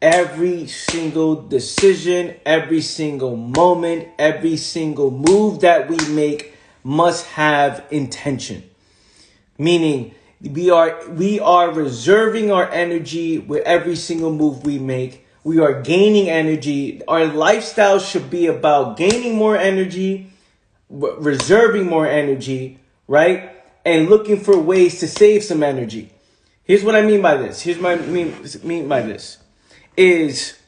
Every single decision, every single moment, every single move that we make must have intention. Meaning we are reserving our energy with every single move we make. We are gaining energy. Our lifestyle should be about gaining more energy, reserving more energy, right? And looking for ways to save some energy. Here's what I mean by this. Here's what I mean by this. Is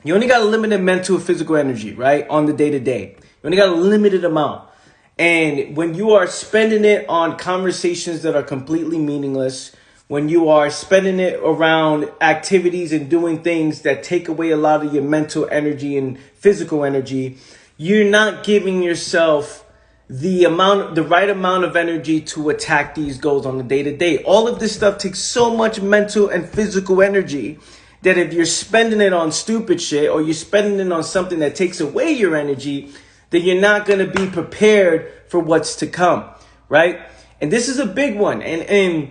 you only got a limited mental and physical energy, right? On the day-to-day. You only got a limited amount. And when you are spending it on conversations that are completely meaningless, when you are spending it around activities and doing things that take away a lot of your mental energy and physical energy, you're not giving yourself the right amount of energy to attack these goals on the day-to-day. All of this stuff takes so much mental and physical energy that if you're spending it on stupid shit or you're spending it on something that takes away your energy, then you're not going to be prepared for what's to come, right? And this is a big one. And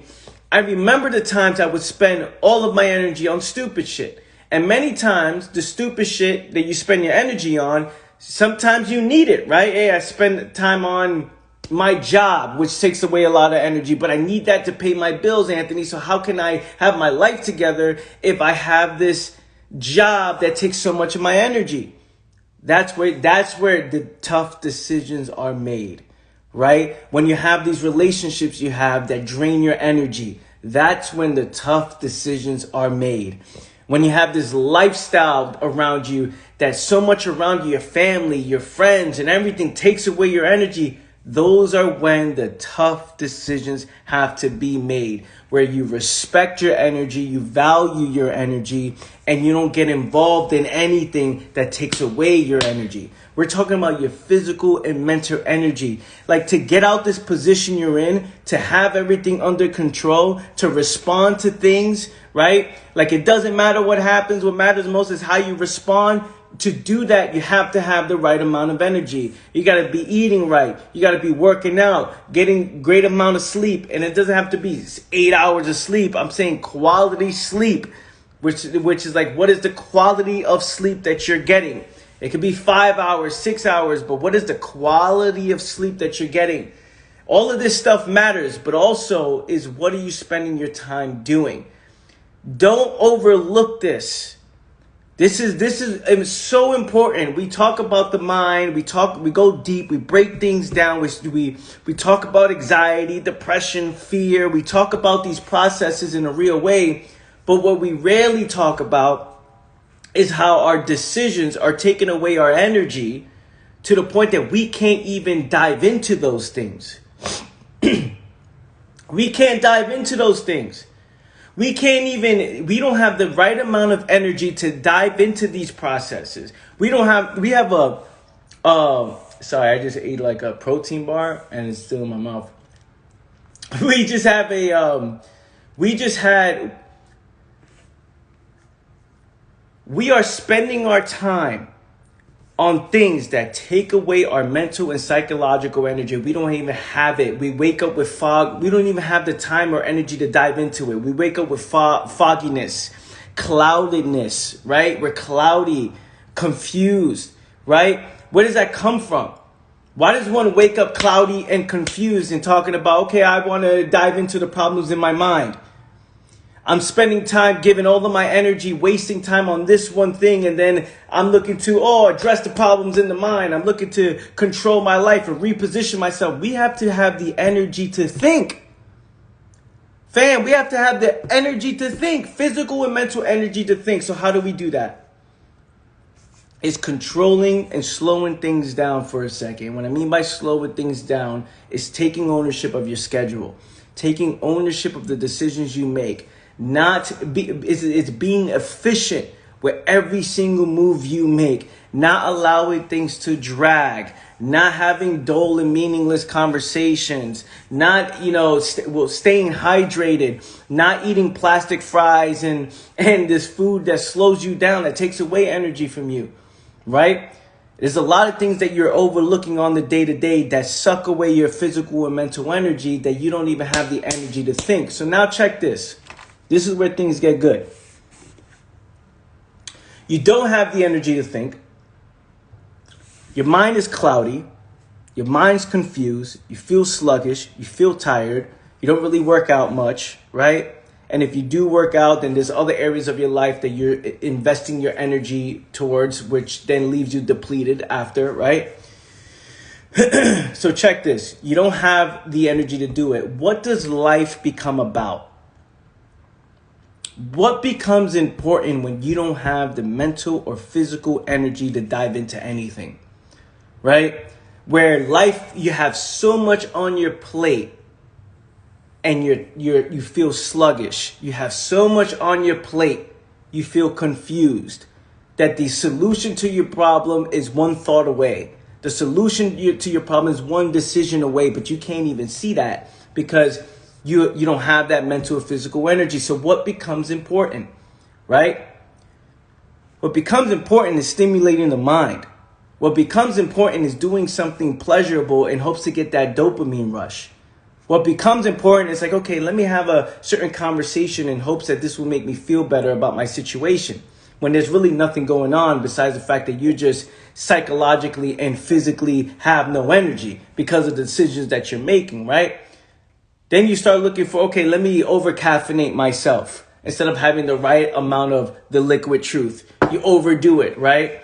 I remember the times I would spend all of my energy on stupid shit. And many times the stupid shit that you spend your energy on, sometimes you need it, right? Hey, I spend time on my job, which takes away a lot of energy, but I need that to pay my bills, Anthony. So how can I have my life together if I have this job that takes so much of my energy? That's where the tough decisions are made, right? When you have these relationships you have that drain your energy, that's when the tough decisions are made. When you have this lifestyle around you that so much around you, your family, your friends, and everything takes away your energy, those are when the tough decisions have to be made, where you respect your energy, you value your energy, and you don't get involved in anything that takes away your energy. We're talking about your physical and mental energy. Like to get out this position you're in, to have everything under control, to respond to things, right? Like it doesn't matter what happens. What matters most is how you respond. To do that, you have to have the right amount of energy. You got to be eating right. You got to be working out, getting great amount of sleep. And it doesn't have to be 8 hours of sleep. I'm saying quality sleep, which is like, what is the quality of sleep that you're getting? It could be 5 hours, 6 hours, but what is the quality of sleep that you're getting? All of this stuff matters, but also is what are you spending your time doing? Don't overlook this. This is so important. We talk about the mind. We go deep. We break things down. We talk about anxiety, depression, fear. We talk about these processes in a real way. But what we rarely talk about is how our decisions are taking away our energy to the point that we can't even dive into those things. We can't dive into those things. We don't have the right amount of energy to dive into these processes. Sorry, I just ate like a protein bar and it's still in my mouth. We are spending our time on things that take away our mental and psychological energy. We don't even have it. We wake up with fog. We don't even have the time or energy to dive into it. We wake up with fogginess, cloudedness, right? We're cloudy, confused, right? Where does that come from? Why does one wake up cloudy and confused and talking about, okay, I want to dive into the problems in my mind? I'm spending time giving all of my energy, wasting time on this one thing. And then I'm looking to, address the problems in the mind. I'm looking to control my life and reposition myself. We have to have the energy to think. Fam, we have to have the energy to think, physical and mental energy to think. So how do we do that? It's controlling and slowing things down for a second. What I mean by slowing things down is taking ownership of your schedule, taking ownership of the decisions you make. It's being efficient with every single move you make, not allowing things to drag, not having dull and meaningless conversations, not, staying hydrated, not eating plastic fries and this food that slows you down, that takes away energy from you, right? There's a lot of things that you're overlooking on the day-to-day that suck away your physical and mental energy that you don't even have the energy to think. So now check this. This is where things get good. You don't have the energy to think. Your mind is cloudy. Your mind's confused. You feel sluggish. You feel tired. You don't really work out much, right? And if you do work out, then there's other areas of your life that you're investing your energy towards, which then leaves you depleted after, right? So check this. You don't have the energy to do it. What does life become about? What becomes important when you don't have the mental or physical energy to dive into anything, right? Where life, you have so much on your plate and you feel sluggish. You have so much on your plate, you feel confused, that the solution to your problem is one thought away. The solution to your problem is one decision away, but you can't even see that because you don't have that mental or physical energy. So what becomes important, right? What becomes important is stimulating the mind. What becomes important is doing something pleasurable in hopes to get that dopamine rush. What becomes important is like, okay, let me have a certain conversation in hopes that this will make me feel better about my situation. When there's really nothing going on besides the fact that you just psychologically and physically have no energy because of the decisions that you're making, right? Then you start looking for, okay, let me over-caffeinate myself instead of having the right amount of the liquid truth. You overdo it, right?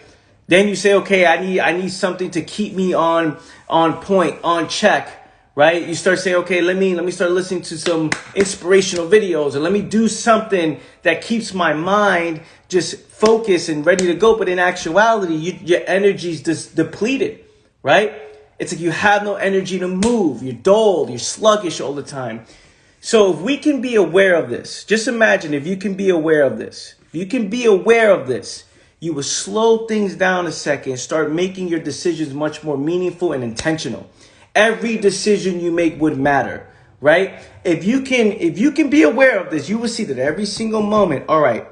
Then you say, okay, I need something to keep me on point, on check, right? You start saying, okay, let me start listening to some inspirational videos, or let me do something that keeps my mind just focused and ready to go. But in actuality, your energy's just depleted, right? It's like you have no energy to move. You're dulled. You're sluggish all the time. So if we can be aware of this, just imagine if you can be aware of this. If you can be aware of this, you will slow things down a second, start making your decisions much more meaningful and intentional. Every decision you make would matter, right? If you can be aware of this, you will see that every single moment, all right,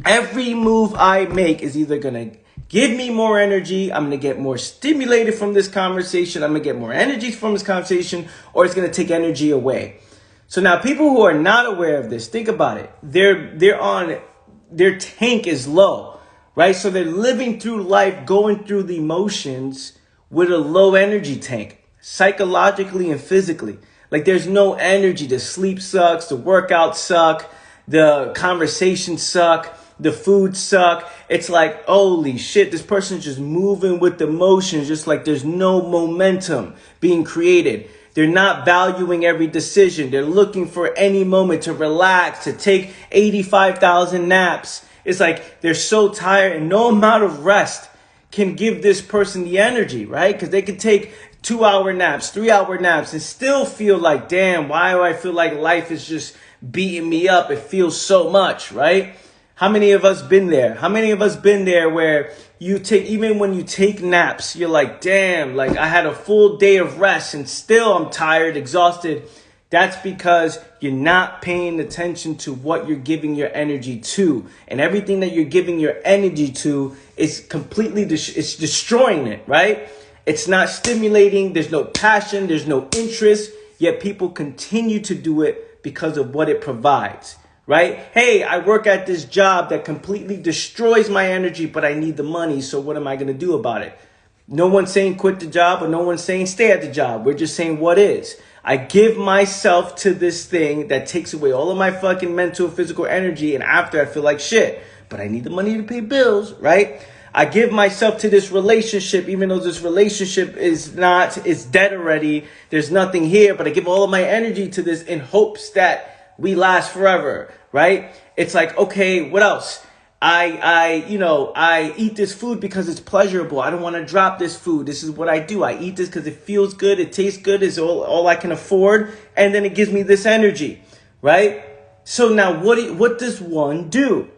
every move I make is either going to give me more energy, I'm going to get more stimulated from this conversation, I'm going to get more energy from this conversation, or it's going to take energy away. So now people who are not aware of this, think about it. Their tank is low, right? So they're living through life, going through the motions with a low energy tank, psychologically and physically. Like there's no energy. The sleep sucks, the workouts suck, the conversations suck, the food suck. It's like, holy shit, this person's just moving with the motions, just like there's no momentum being created. They're not valuing every decision. They're looking for any moment to relax, to take 85,000 naps. It's like they're so tired and no amount of rest can give this person the energy, right? Because they can take 2-hour naps, 3-hour naps and still feel like, damn, why do I feel like life is just beating me up? It feels so much, right? How many of us been there? How many of us been there where even when you take naps, you're like, damn, like I had a full day of rest and still I'm tired, exhausted. That's because you're not paying attention to what you're giving your energy to. And everything that you're giving your energy to is completely, it's destroying it, right? It's not stimulating. There's no passion. There's no interest. Yet people continue to do it because of what it provides, right? Hey, I work at this job that completely destroys my energy, but I need the money. So what am I going to do about it? No one's saying quit the job, or no one's saying stay at the job. We're just saying what is. I give myself to this thing that takes away all of my fucking mental, physical energy. And after I feel like shit, but I need the money to pay bills, right? I give myself to this relationship, even though this relationship it's dead already. There's nothing here, but I give all of my energy to this in hopes that we last forever, right? It's like, okay, what else? I eat this food because it's pleasurable. I don't want to drop this food. This is what I do. I eat this because it feels good. It tastes good. It's all I can afford. And then it gives me this energy, right? So now what does one do?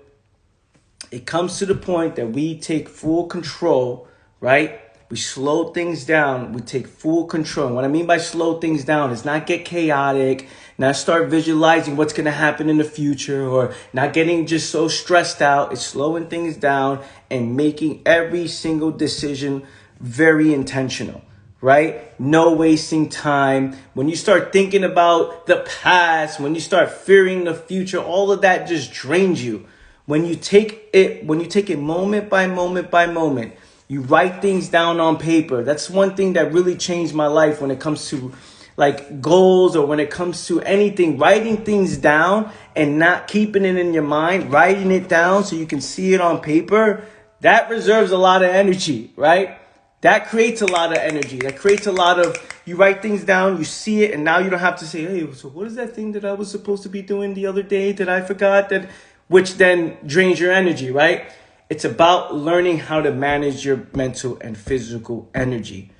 It comes to the point that we take full control, right? We slow things down. We take full control. And what I mean by slow things down is not get chaotic, not start visualizing what's going to happen in the future, or not getting just so stressed out. It's slowing things down and making every single decision very intentional, right? No wasting time. When you start thinking about the past, when you start fearing the future, all of that just drains you. When you take it moment by moment by moment, you write things down on paper. That's one thing that really changed my life when it comes to like goals or when it comes to anything. Writing things down and not keeping it in your mind, writing it down so you can see it on paper, that reserves a lot of energy, right? That creates a lot of energy. That creates a lot of, you write things down, you see it, and now you don't have to say, hey, so what is that thing that I was supposed to be doing the other day that I forgot, that, which then drains your energy, right? It's about learning how to manage your mental and physical energy.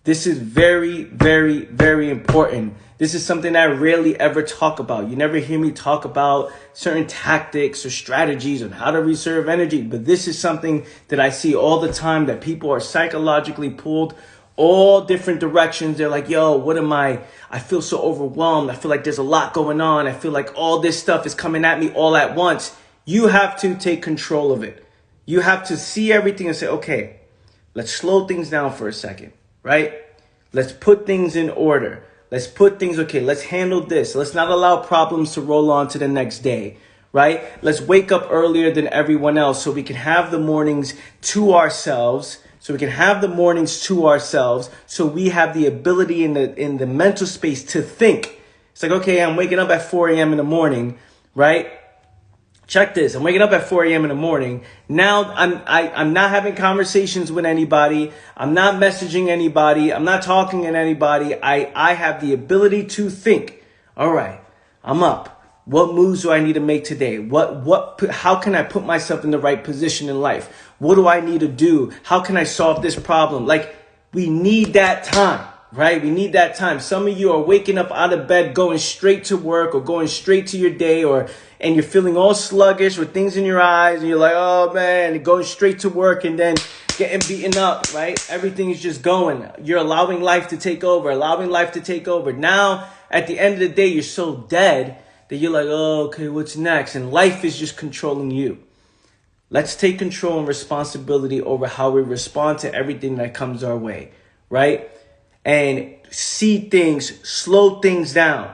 This is very, very, very important. This is something I rarely ever talk about. You never hear me talk about certain tactics or strategies on how to reserve energy. But this is something that I see all the time, that people are psychologically pulled all different directions. They're like, yo, what am I feel so overwhelmed. I feel like there's a lot going on. I feel like all this stuff is coming at me all at once. You have to take control of it. You have to see everything and say, okay, let's slow things down for a second. Right? Let's put things in order. Let's handle this. Let's not allow problems to roll on to the next day, right? Let's wake up earlier than everyone else so we can have the mornings to ourselves. So we have the ability in the mental space to think. It's like, okay, I'm waking up at 4 a.m. in the morning, right? Check this. I'm waking up at 4 a.m. in the morning. Now I'm not having conversations with anybody. I'm not messaging anybody. I'm not talking to anybody. I have the ability to think. All right, I'm up. What moves do I need to make today? How can I put myself in the right position in life? What do I need to do? How can I solve this problem? Like, we need that time. Right? We need that time. Some of you are waking up out of bed, going straight to work or going straight to your day, and you're feeling all sluggish with things in your eyes, and you're like, oh man, and going straight to work and then getting beaten up, right? Everything is just going. You're allowing life to take over. Now, at the end of the day, you're so dead that you're like, oh, okay, what's next? And life is just controlling you. Let's take control and responsibility over how we respond to everything that comes our way, right? And see things, slow things down,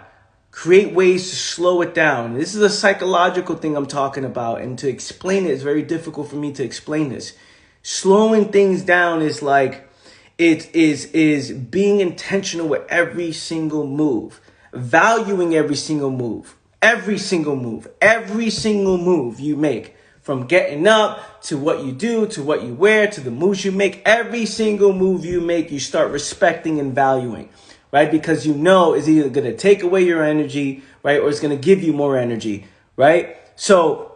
create ways to slow it down. This is a psychological thing I'm talking about. And to explain it is very difficult for me to explain this. Slowing things down is like, it is being intentional with every single move, valuing every single move you make. From getting up to what you do, to what you wear, to the moves you make, every single move you make, you start respecting and valuing, right? Because you know it's either going to take away your energy, right? Or it's going to give you more energy, right? So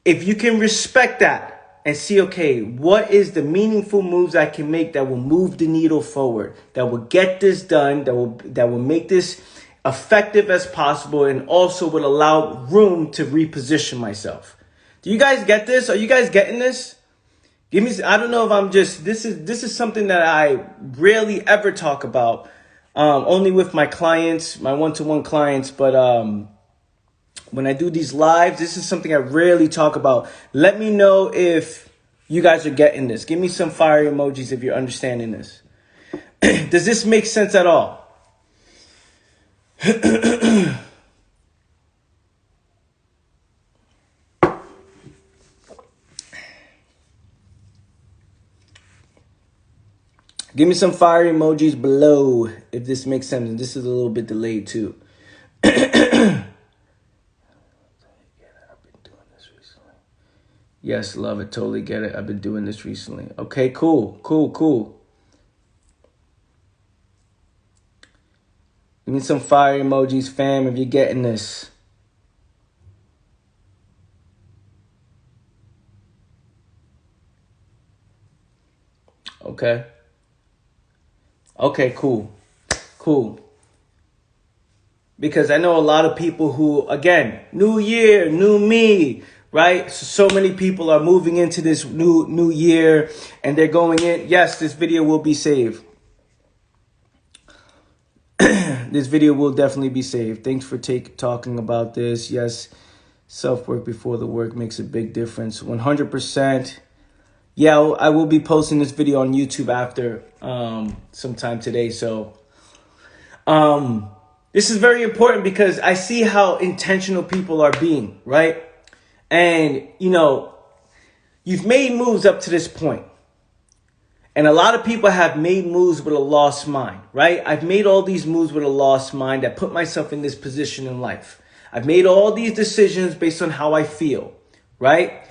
if you can respect that and see, okay, what is the meaningful moves I can make that will move the needle forward, that will get this done, that will make this effective as possible, and also will allow room to reposition myself. Do you guys get this? Are you guys getting this? I don't know if I'm just, this is something that I rarely ever talk about, only with my clients, my one-to-one clients. But when I do these lives, this is something I rarely talk about. Let me know if you guys are getting this. Give me some fire emojis if you're understanding this. Does this make sense at all? Give me some fire emojis below if this makes sense. And this is a little bit delayed too. I've been doing this recently. Yes, love it. Totally get it. I've been doing this recently. Okay, cool. Give me some fire emojis, fam, if you're getting this. Okay, cool. Because I know a lot of people who, again, new year, new me, right? So many people are moving into this new year and they're going in. Yes, this video will be saved. This video will definitely be saved. Thanks for talking about this. Yes, self-work before the work makes a big difference. 100%. Yeah, I will be posting this video on YouTube after sometime today. So this is very important because I see how intentional people are being, right? And, you've made moves up to this point. And a lot of people have made moves with a lost mind, right? I've made all these moves with a lost mind that put myself in this position in life. I've made all these decisions based on how I feel, right?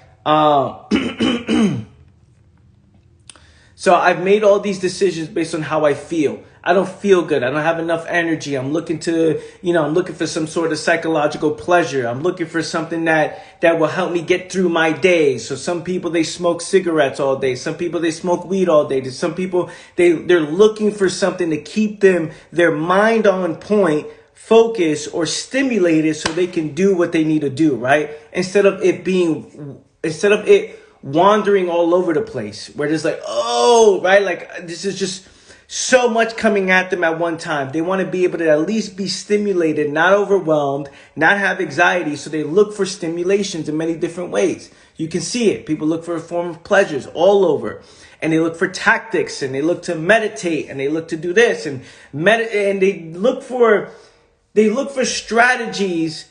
So I've made all these decisions based on how I feel. I don't feel good. I don't have enough energy. I'm looking for some sort of psychological pleasure. I'm looking for something that will help me get through my day. So some people, they smoke cigarettes all day. Some people, they smoke weed all day. Some people, they're looking for something to keep their mind on point, focused or stimulated so they can do what they need to do, right? Instead of it wandering all over the place where there's like, oh, right? Like this is just so much coming at them at one time. They want to be able to at least be stimulated, not overwhelmed, not have anxiety. So they look for stimulations in many different ways. You can see it. People look for a form of pleasures all over. And they look for tactics, and they look to meditate, and they look to do this and and they look for strategies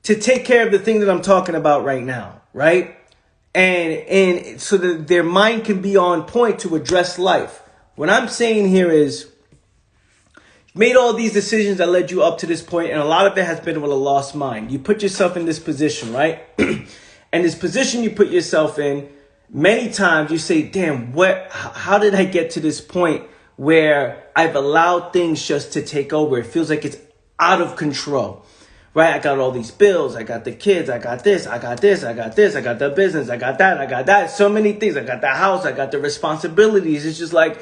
to take care of the thing that I'm talking about right now, right? And so that their mind can be on point to address life. What I'm saying here is, you've made all these decisions that led you up to this point, and a lot of it has been with a lost mind. You put yourself in this position, right? And this position you put yourself in, many times you say, damn, how did I get to this point where I've allowed things just to take over? It feels like it's out of control. Right? I got all these bills. I got the kids. I got this. I got this. I got this. I got the business. I got that. I got that. So many things. I got the house. I got the responsibilities. It's just like,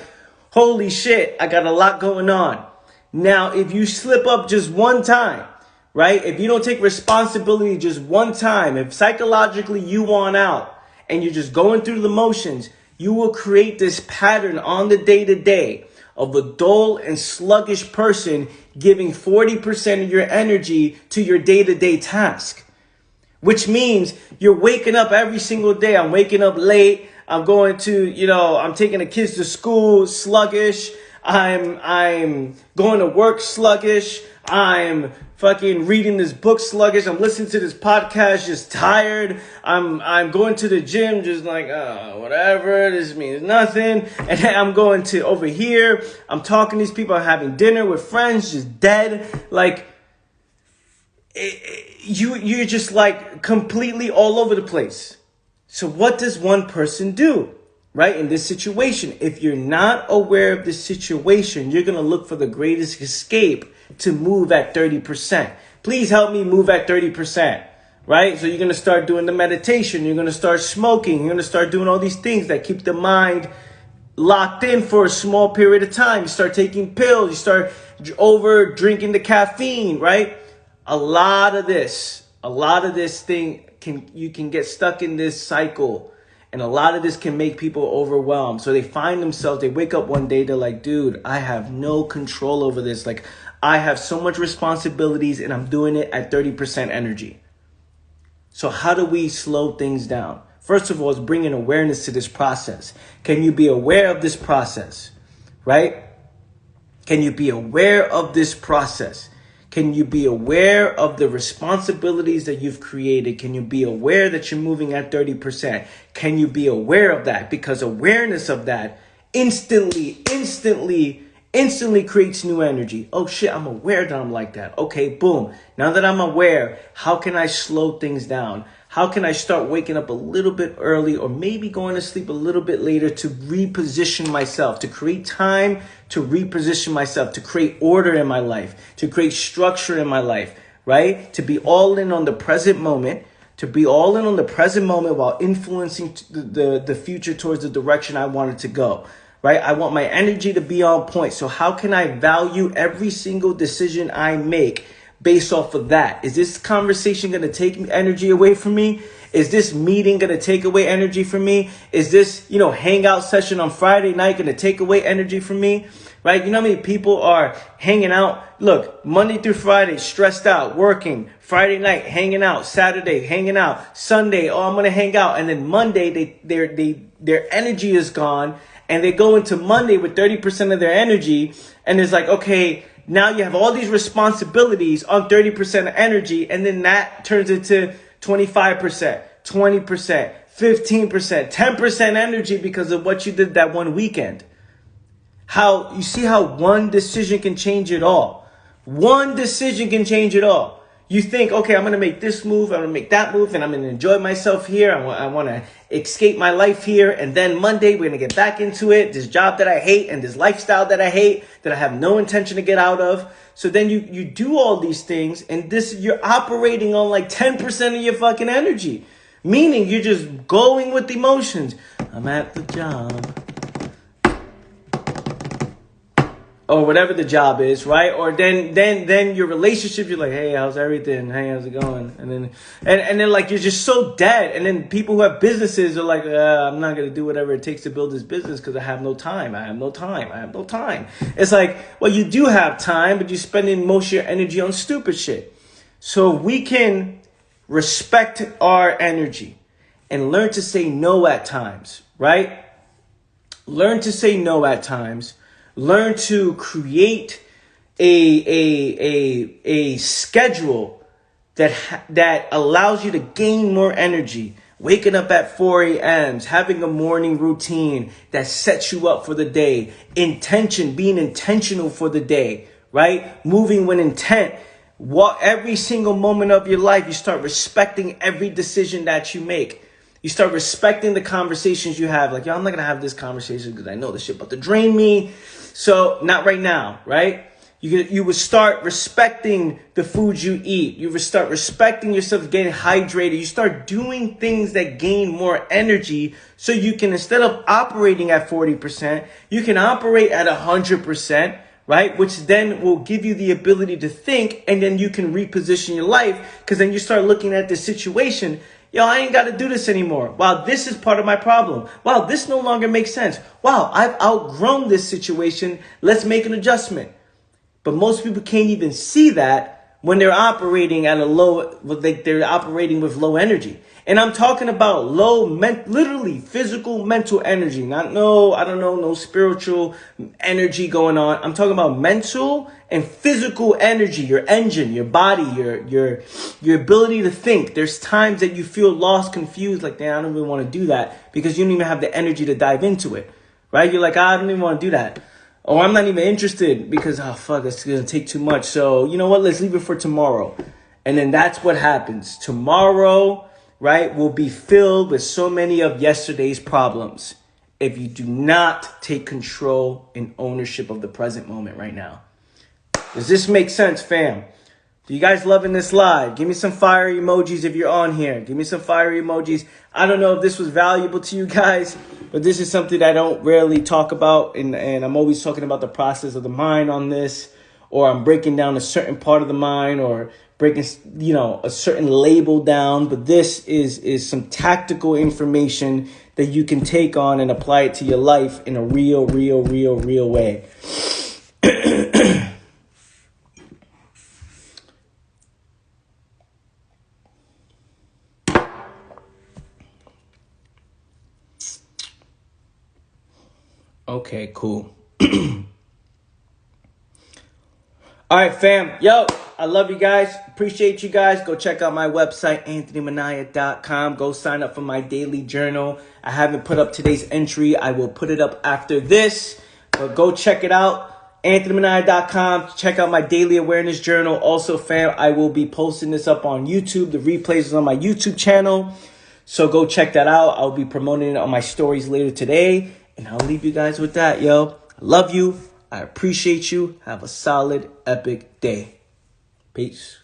holy shit, I got a lot going on. Now, if you slip up just one time, right? If you don't take responsibility just one time, if psychologically you want out and you're just going through the motions, you will create this pattern on the day-to-day of a dull and sluggish person giving 40% of your energy to your day-to-day task, which means you're waking up every single day. I'm waking up late. I'm going to, I'm taking the kids to school sluggish. I'm going to work sluggish. I'm fucking reading this book sluggish. I'm listening to this podcast just tired. I'm going to the gym just like, whatever. This means nothing. And then I'm going to over here. I'm talking to these people. I'm having dinner with friends, just dead. Like, you're just like completely all over the place. So what does one person do, right, in this situation? If you're not aware of the situation, you're going to look for the greatest escape to move at 30%. Please help me move at 30%, right? So you're going to start doing the meditation. You're going to start smoking. You're going to start doing all these things that keep the mind locked in for a small period of time. You start taking pills. You start over drinking the caffeine, right? A lot of this thing, you can get stuck in this cycle, and a lot of this can make people overwhelmed. So they wake up one day, they're like, dude, I have no control over this. Like, I have so much responsibilities and I'm doing it at 30% energy. So how do we slow things down? First of all, is bringing awareness to this process. Can you be aware of this process, right? Can you be aware of this process? Can you be aware of the responsibilities that you've created? Can you be aware that you're moving at 30%? Can you be aware of that? Because awareness of that instantly creates new energy. Oh shit, I'm aware that I'm like that. Okay, boom. Now that I'm aware, how can I slow things down? How can I start waking up a little bit early, or maybe going to sleep a little bit later, to reposition myself, to create time to reposition myself, to create order in my life, to create structure in my life, right? To be all in on the present moment, while influencing the future towards the direction I want it to go, right? I want my energy to be on point. So how can I value every single decision I make based off of that? Is this conversation going to take energy away from me? Is this meeting going to take away energy from me? Is this, hangout session on Friday night going to take away energy from me? Right? You know how many people are hanging out? Look, Monday through Friday, stressed out, working. Friday night, hanging out. Saturday, hanging out. Sunday, I'm going to hang out. And then Monday, their energy is gone. And they go into Monday with 30% of their energy. And it's like, okay, now you have all these responsibilities on 30% of energy. And then that turns into 25%, 20%, 15%, 10% energy because of what you did that one weekend. How you see how one decision can change it all. One decision can change it all. You think, okay, I'm going to make this move, I'm going to make that move, and I'm going to enjoy myself here. I want to escape my life here. And then Monday, we're going to get back into it. This job that I hate and this lifestyle that I hate, that I have no intention to get out of. So then you do all these things, and you're operating on like 10% of your fucking energy. Meaning you're just going with emotions. I'm at the job. Or whatever the job is, right? Or then your relationship, you're like, hey, how's everything? Hey, how's it going? And then like you're just so dead. And then people who have businesses are like, I'm not gonna do whatever it takes to build this business because I have no time. I have no time. It's like, well, you do have time, but you're spending most of your energy on stupid shit. So we can respect our energy and learn to say no at times, right? Learn to say no at times. Learn to create a schedule that allows you to gain more energy. Waking up at 4 a.m., having a morning routine that sets you up for the day. Being intentional for the day, right? Moving with intent. Every single moment of your life, you start respecting every decision that you make. You start respecting the conversations you have. Like, yo, I'm not going to have this conversation because I know this shit about to drain me. So not right now, right? You would start respecting the food you eat. You would start respecting yourself, getting hydrated. You start doing things that gain more energy so you can, instead of operating at 40%, you can operate at 100%, right? Which then will give you the ability to think, and then you can reposition your life because then you start looking at the situation. Yo, I ain't got to do this anymore. Wow, this is part of my problem. Wow, this no longer makes sense. Wow, I've outgrown this situation. Let's make an adjustment. But most people can't even see that when they're operating at they're operating with low energy. And I'm talking about literally physical, mental energy. No spiritual energy going on. I'm talking about mental and physical energy, your engine, your body, your ability to think. There's times that you feel lost, confused, like, damn, I don't even want to do that because you don't even have the energy to dive into it, right? You're like, I don't even want to do that. Or I'm not even interested because, oh, fuck, it's going to take too much. So, you know what? Let's leave it for tomorrow. And then that's what happens. Tomorrow, right, will be filled with so many of yesterday's problems if you do not take control and ownership of the present moment right now. Does this make sense, fam? Do you guys loving this live? Give me some fire emojis if you're on here. Give me some fire emojis. I don't know if this was valuable to you guys, but this is something that I don't rarely talk about. And I'm always talking about the process of the mind on this, or I'm breaking down a certain part of the mind, or breaking, a certain label down. But this is some tactical information that you can take on and apply it to your life in a real way. Okay, cool. All right, fam. Yo, I love you guys. Appreciate you guys. Go check out my website, anthonyminaya.com. Go sign up for my daily journal. I haven't put up today's entry. I will put it up after this. But go check it out. anthonyminaya.com. Check out my daily awareness journal. Also, fam, I will be posting this up on YouTube. The replays is on my YouTube channel. So go check that out. I'll be promoting it on my stories later today. And I'll leave you guys with that, yo. I love you. I appreciate you. Have a solid, epic day. Peace.